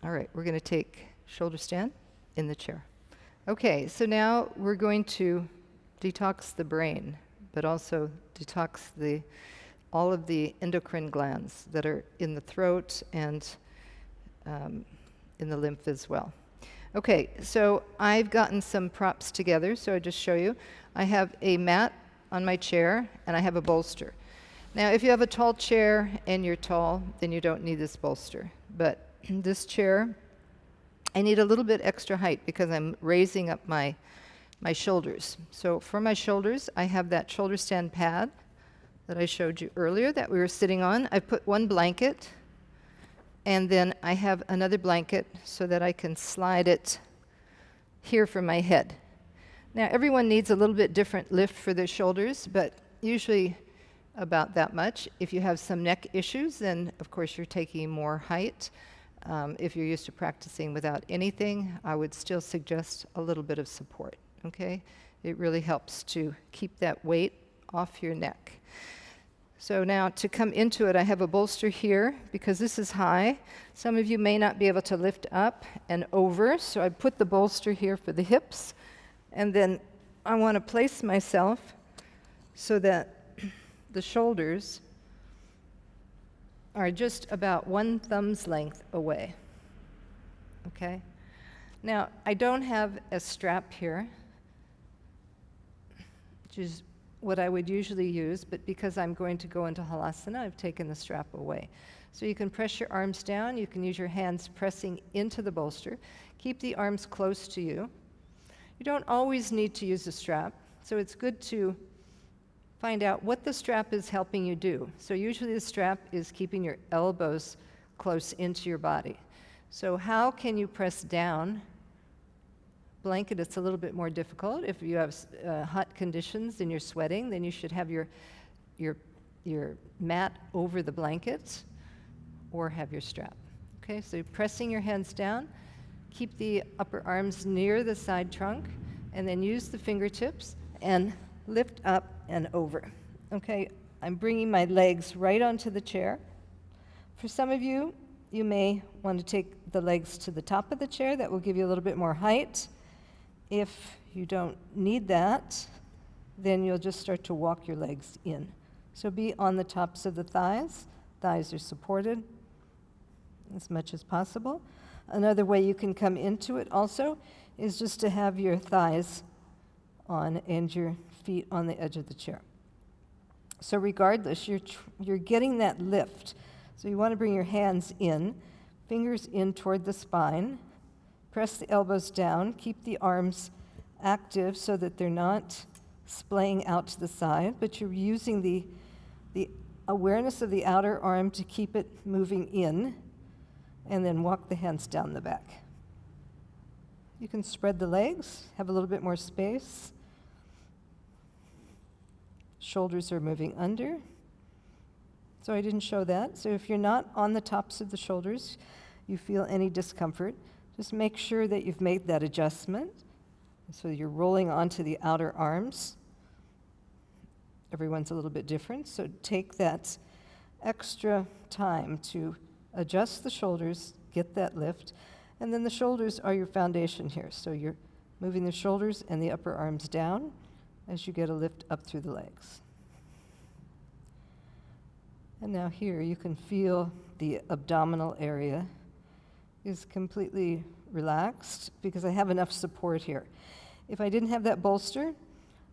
S1: All right, we're going to take shoulder stand in the chair. Okay, so now we're going to detox the brain, but also detox all of the endocrine glands that are in the throat and in the lymph as well. Okay, so I've gotten some props together, so I'll just show you. I have a mat on my chair, and I have a bolster. Now, if you have a tall chair and you're tall, then you don't need this bolster. But this chair, I need a little bit extra height because I'm raising up my shoulders. So for my shoulders, I have that shoulder stand pad that I showed you earlier that we were sitting on. I put one blanket, and then I have another blanket so that I can slide it here for my head. Now, everyone needs a little bit different lift for their shoulders, but usually about that much. If you have some neck issues, then of course you're taking more height. If you're used to practicing without anything, I would still suggest a little bit of support, okay? It really helps to keep that weight off your neck. So now to come into it, I have a bolster here because this is high. Some of you may not be able to lift up and over, so I put the bolster here for the hips, and then I want to place myself so that the shoulders are just about one thumb's length away, okay? Now, I don't have a strap here, which is what I would usually use, but because I'm going to go into Halasana, I've taken the strap away. So you can press your arms down, you can use your hands pressing into the bolster. Keep the arms close to you. You don't always need to use a strap, so it's good to find out what the strap is helping you do. So usually the strap is keeping your elbows close into your body. So how can you press down? Blanket, it's a little bit more difficult. If you have hot conditions and you're sweating, then you should have your mat over the blanket or have your strap. Okay, so you're pressing your hands down, keep the upper arms near the side trunk, and then use the fingertips and lift up and over. Okay, I'm bringing my legs right onto the chair. For some of you, you may want to take the legs to the top of the chair. That will give you a little bit more height. If you don't need that, then you'll just start to walk your legs in. So be on the tops of the thighs. Thighs are supported as much as possible. Another way you can come into it also is just to have your thighs on and your feet on the edge of the chair. So regardless, you're getting that lift. So you want to bring your hands in, Fingers in toward the spine. Press the elbows down. Keep the arms active so that they're not splaying out to the side, but you're using the awareness of the outer arm to keep it moving in, and then walk the hands down the back. You can spread the legs, have a little bit more space. Shoulders are moving under. So I didn't show that. So if you're not on the tops of the shoulders, you feel any discomfort, just make sure that you've made that adjustment. So you're rolling onto the outer arms. Everyone's a little bit different, so take that extra time to adjust the shoulders, get that lift, and then the shoulders are your foundation here. So you're moving the shoulders and the upper arms down as you get a lift up through the legs. And now here you can feel the abdominal area is completely relaxed because I have enough support here. If I didn't have that bolster,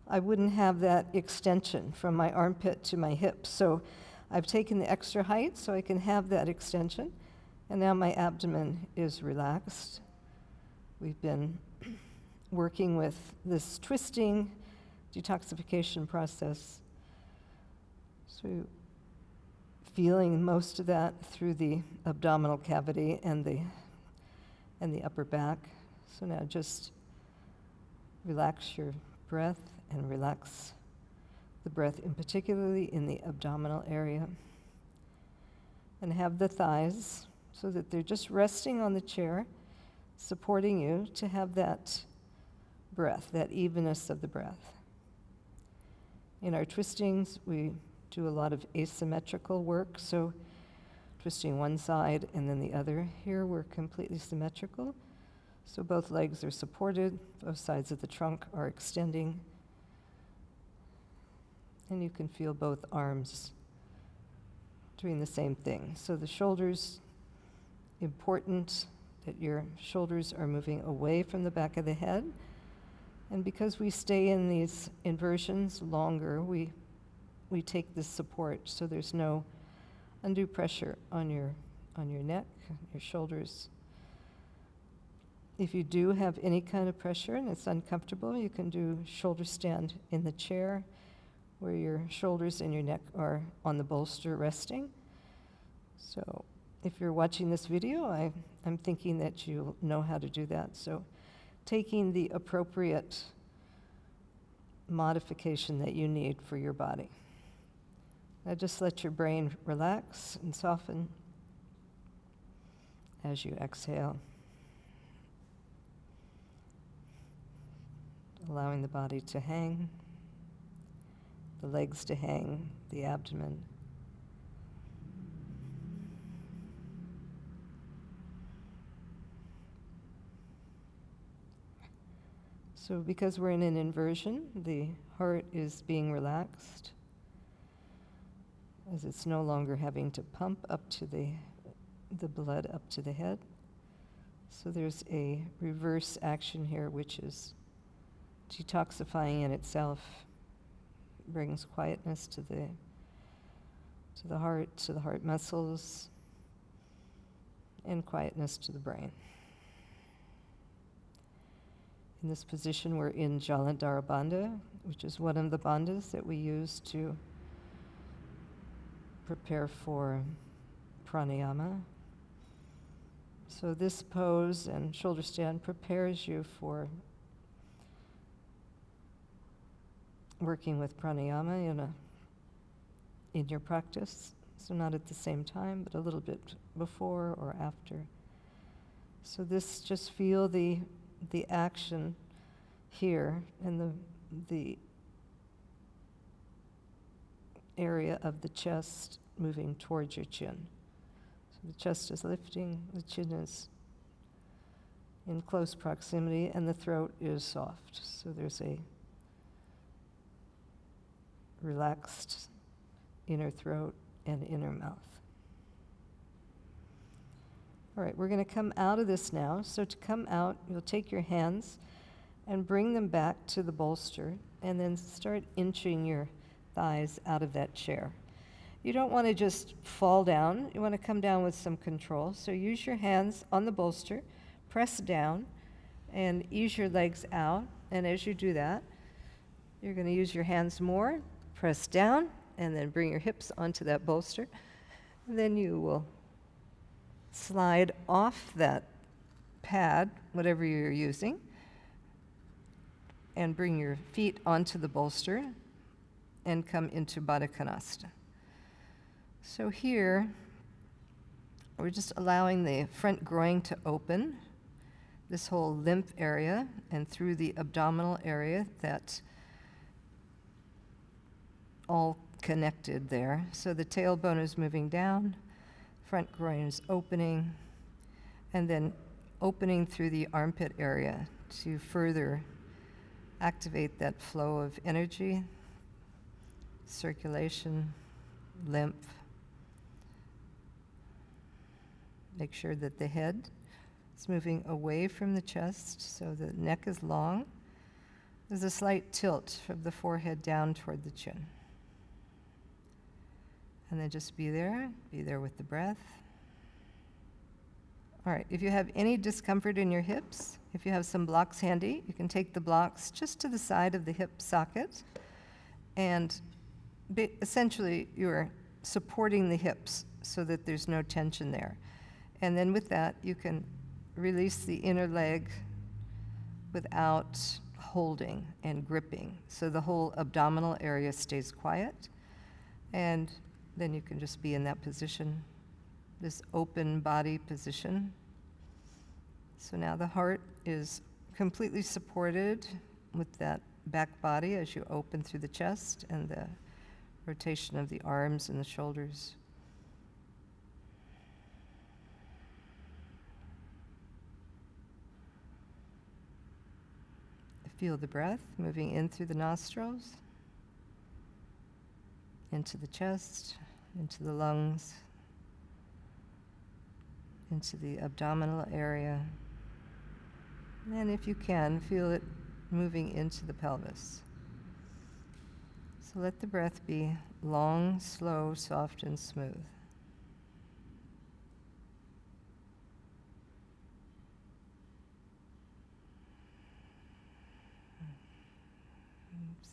S1: I wouldn't have that extension from my armpit to my hips. So I've taken the extra height so I can have that extension, and now my abdomen is relaxed. We've been working with this twisting detoxification process. So feeling most of that through the abdominal cavity and the upper back. So now just relax your breath and relax the breath, in particularly in the abdominal area. And have the thighs so that they're just resting on the chair, supporting you to have that breath, that evenness of the breath. In our twistings, we do a lot of asymmetrical work, so twisting one side and then the other. Here we're completely symmetrical, so both legs are supported, both sides of the trunk are extending, and you can feel both arms doing the same thing. So the shoulders, important that your shoulders are moving away from the back of the head, and because we stay in these inversions longer, we take this support, so there's no undue pressure on your neck, your shoulders. If you do have any kind of pressure and it's uncomfortable, you can do shoulder stand in the chair where your shoulders and your neck are on the bolster resting. So if you're watching this video, I'm thinking that you know how to do that. So taking the appropriate modification that you need for your body. Now just let your brain relax and soften as you exhale, allowing the body to hang, the legs to hang, the abdomen. So because we're in an inversion, the heart is being relaxed, as it's no longer having to pump up to the blood up to the head. So there's a reverse action here, which is detoxifying in itself, brings quietness to the heart muscles, and quietness to the brain. In this position, we're in Jalandhara Bandha, which is one of the bandhas that we use to prepare for pranayama. So this pose and shoulder stand prepares you for working with pranayama in your practice. So not at the same time, but a little bit before or after. So this, just feel the action here and the area of the chest moving towards your chin. So the chest is lifting, the chin is in close proximity, and the throat is soft. So there's a relaxed inner throat and inner mouth. All right, we're going to come out of this now. So to come out, you'll take your hands and bring them back to the bolster, and then start inching your thighs out of that chair. You don't want to just fall down. You want to come down with some control. So use your hands on the bolster, press down, and ease your legs out. And as you do that, you're going to use your hands more, press down, and then bring your hips onto that bolster. And then you will slide off that pad, whatever you're using, and bring your feet onto the bolster and come into Baddha Konasana. So here, we're just allowing the front groin to open, this whole lymph area, and through the abdominal area that's all connected there. So the tailbone is moving down, front groin is opening, and then opening through the armpit area to further activate that flow of energy, circulation, lymph. Make sure that the head is moving away from the chest so the neck is long. There's a slight tilt from the forehead down toward the chin. And then just be there with the breath. All right, if you have any discomfort in your hips, if you have some blocks handy, you can take the blocks just to the side of the hip socket, and essentially you're supporting the hips so that there's no tension there. And then with that, you can release the inner leg without holding and gripping. So the whole abdominal area stays quiet, and then you can just be in that position, this open body position. So now the heart is completely supported with that back body as you open through the chest and the rotation of the arms and the shoulders. Feel the breath moving in through the nostrils, into the chest, into the lungs, into the abdominal area. And if you can, feel it moving into the pelvis. So let the breath be long, slow, soft, and smooth.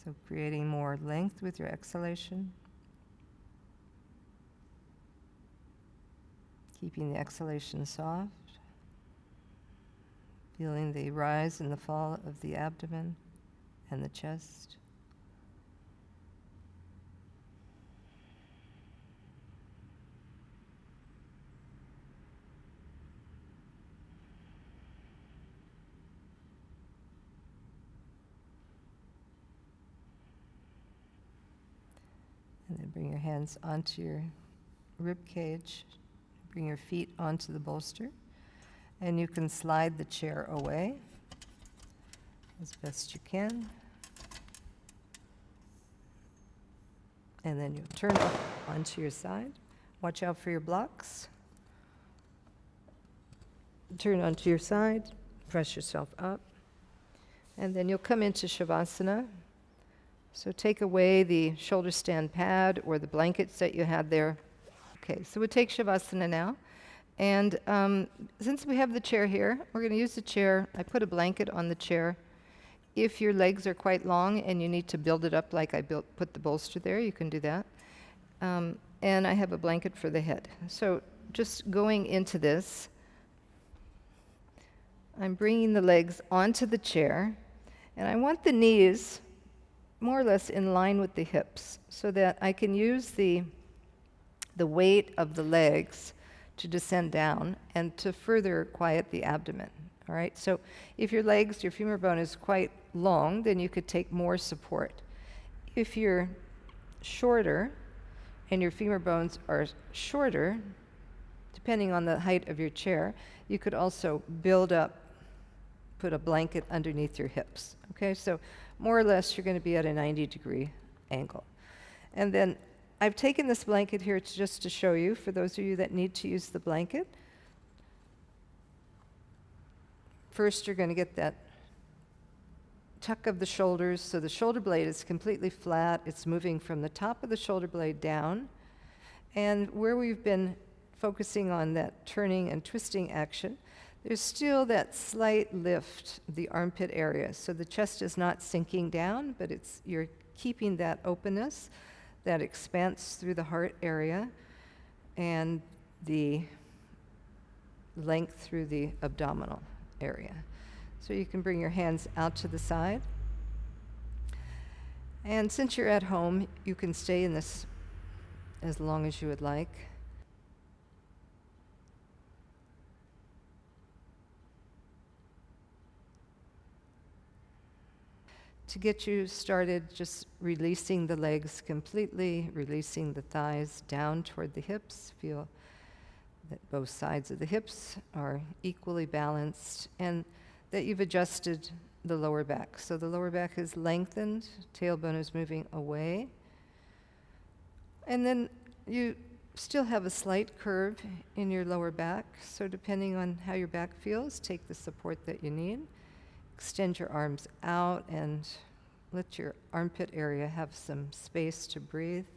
S1: So creating more length with your exhalation. Keeping the exhalation soft. Feeling the rise and the fall of the abdomen and the chest. And then bring your hands onto your rib cage. Bring your feet onto the bolster. And you can slide the chair away as best you can. And then you'll turn up onto your side. Watch out for your blocks. Turn onto your side. Press yourself up. And then you'll come into Savasana. So take away the shoulder stand pad or the blankets that you had there. Okay, so we'll take Savasana now. And since we have the chair here, we're going to use the chair. I put a blanket on the chair. If your legs are quite long and you need to build it up like I put the bolster there, you can do that. And I have a blanket for the head. So just going into this, I'm bringing the legs onto the chair. And I want the knees more or less in line with the hips so that I can use the weight of the legs to descend down and to further quiet the abdomen. All right, so if your legs, your femur bone is quite long, then you could take more support. If you're shorter and your femur bones are shorter, depending on the height of your chair, you could also build up, put a blanket underneath your hips. Okay, so more or less you're going to be at a 90-degree angle. And then I've taken this blanket here just to show you, for those of you that need to use the blanket. First, you're going to get that tuck of the shoulders, so the shoulder blade is completely flat. It's moving from the top of the shoulder blade down. And where we've been focusing on that turning and twisting action, there's still that slight lift of the armpit area. So the chest is not sinking down, but you're keeping that openness, that expanse through the heart area, and the length through the abdominal area. So you can bring your hands out to the side. And since you're at home, you can stay in this as long as you would like. To get you started, just releasing the legs completely, releasing the thighs down toward the hips. Feel that both sides of the hips are equally balanced and that you've adjusted the lower back. So the lower back is lengthened, tailbone is moving away. And then you still have a slight curve in your lower back. So depending on how your back feels, take the support that you need. Extend your arms out and let your armpit area have some space to breathe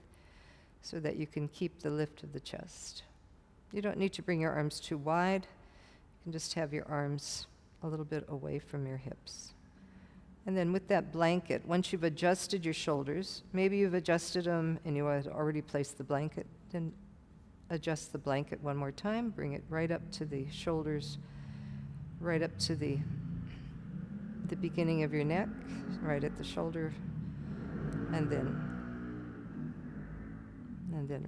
S1: so that you can keep the lift of the chest. You don't need to bring your arms too wide. You can just have your arms a little bit away from your hips. And then with that blanket, once you've adjusted your shoulders, maybe you've adjusted them and you had already placed the blanket, then adjust the blanket one more time, bring it right up to the shoulders, right up to the beginning of your neck, right at the shoulder, and then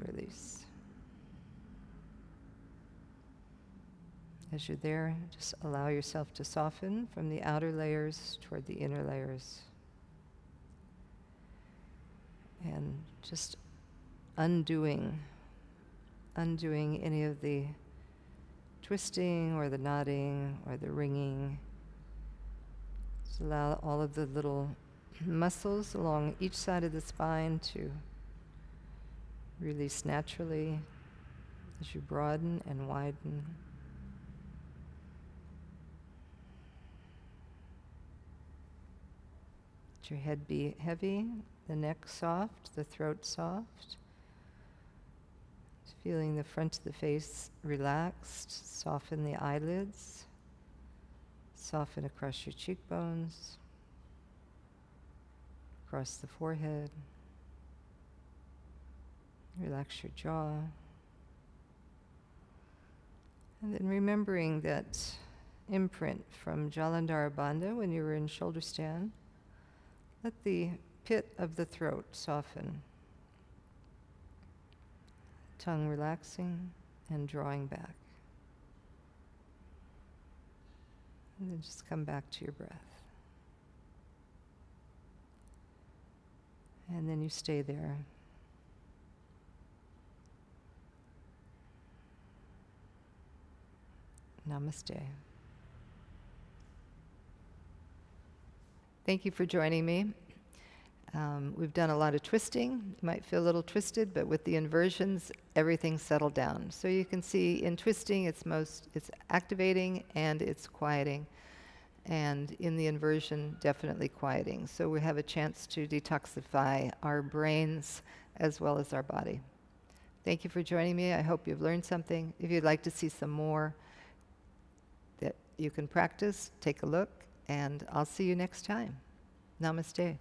S1: release. As you're there, just allow yourself to soften from the outer layers toward the inner layers. And just undoing any of the twisting or the knotting or the wringing. Just allow all of the little muscles along each side of the spine to release naturally as you broaden and widen. Let your head be heavy, the neck soft, the throat soft. Just feeling the front of the face relaxed, soften the eyelids, soften across your cheekbones, across the forehead. Relax your jaw. And then remembering that imprint from Jalandhara Bandha when you were in shoulder stand, let the pit of the throat soften. Tongue relaxing and drawing back. And then just come back to your breath. And then you stay there. Namaste. Thank you for joining me. We've done a lot of twisting. You might feel a little twisted, but with the inversions, everything's settled down. So you can see in twisting, it's activating and it's quieting. And in the inversion, definitely quieting. So we have a chance to detoxify our brains as well as our body. Thank you for joining me. I hope you've learned something. If you'd like to see some more that you can practice, take a look, and I'll see you next time. Namaste.